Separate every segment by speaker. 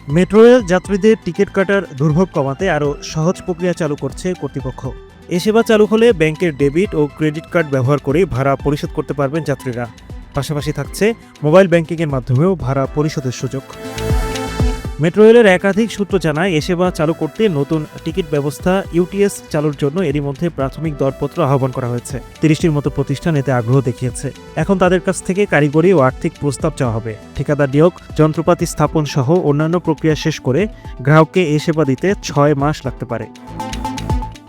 Speaker 1: Metro rail যাত্রীদের ticket কাটার দুর্ভোগ কমাতে আরও সহজ প্রক্রিয়া চালু করছে কর্তৃপক্ষ। এ সেবা চালু হলে ব্যাংকের ডেবিট ও ক্রেডিট কার্ড ব্যবহার করে ভাড়া পরিশোধ করতে পারবেন যাত্রীরা। পাশাপাশি থাকছে মোবাইল ব্যাংকিংয়ের মাধ্যমেও ভাড়া পরিশোধের সুযোগ। মেট্রো রেলের একাধিক সূত্র জানায়, এ সেবা চালু করতে নতুন টিকিট ব্যবস্থা ইউটিএস চালুর জন্য এরই মধ্যে প্রাথমিক দরপত্র আহ্বান করা হয়েছে। ৩০টির মতো প্রতিষ্ঠান এতে আগ্রহ দেখিয়েছে। এখন তাদের কাছ থেকে কারিগরি ও আর্থিক প্রস্তাব চাওয়া হবে। ঠিকাদার নিয়োগ, যন্ত্রপাতি স্থাপন সহ অন্যান্য প্রক্রিয়া শেষ করে গ্রাহককে এ সেবা দিতে ৬ মাস লাগতে পারে।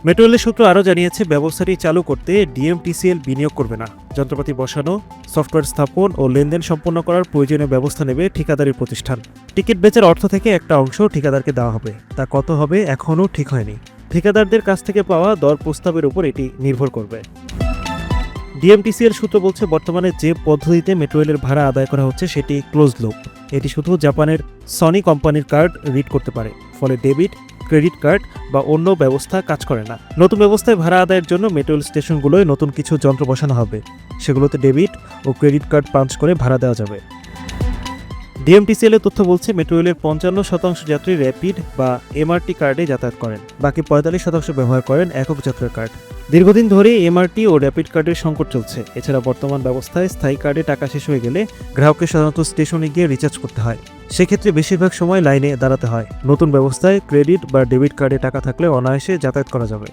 Speaker 1: মেট্রো রেলের সূত্র আরও জানিয়েছে, ব্যবস্থাটি চালু করতে ডিএমটিসিএল বিনিয়োগ করবে না। যন্ত্রপাতি বসানো, সফটওয়্যার স্থাপন ও লেনদেন সম্পন্ন করার প্রয়োজনীয় ব্যবস্থা নেবে ঠিকাদারি প্রতিষ্ঠান। টিকিট বেচার অর্থ থেকে একটা অংশ ঠিকাদারকে দেওয়া হবে। তা কত হবে এখনও ঠিক হয়নি। ঠিকাদারদের কাছ থেকে পাওয়া দর প্রস্তাবের উপর এটি নির্ভর করবে। ডিএমটিসিএল সূত্র বলছে, বর্তমানে যে পদ্ধতিতে মেট্রো রেলের ভাড়া আদায় করা হচ্ছে সেটি ক্লোজ লুপ। এটি শুধু জাপানের সনি কোম্পানির কার্ড রিড করতে পারে, ফলে ডেবিট, ক্রেডিট কার্ড বা অন্য ব্যবস্থা কাজ করে না। নতুন ব্যবস্থায় ভাড়া আদায়ের জন্য মেট্রো রেল স্টেশনগুলোয় নতুন কিছু যন্ত্র বসানো হবে। সেগুলোতে ডেবিট ও ক্রেডিট কার্ড পাঞ্চ করে ভাড়া দেওয়া যাবে। ডিএমটিসিএল এর তথ্য বলছে, মেট্রো রেলের ৫৫% যাত্রী র্যাপিড বা এমআরটি কার্ডে যাতায়াত করেন, বাকি ৪৫% ব্যবহার করেন একক যাত্রার কার্ড। দীর্ঘদিন ধরে এমআরটি ও র্যাপিড কার্ডের সংকট চলছে। এছাড়া বর্তমান ব্যবস্থায় স্থায়ী কার্ডে টাকা শেষ হয়ে গেলে গ্রাহককে সাধারণত স্টেশনে গিয়ে রিচার্জ করতে হয়। সেক্ষেত্রে বেশিরভাগ সময় লাইনে দাঁড়াতে হয়। নতুন ব্যবস্থায় ক্রেডিট বা ডেবিট কার্ডে টাকা থাকলে অনায়াসে যাতায়াত করা যাবে।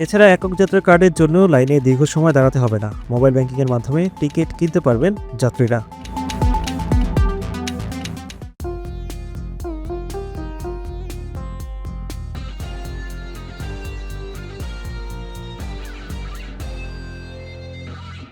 Speaker 1: এছাড়া একক যাত্রার কার্ডের জন্য লাইনে দীর্ঘ সময় দাঁড়াতে হবে না। মোবাইল ব্যাংকিংয়ের মাধ্যমে টিকিট কিনতে পারবেন যাত্রীরা।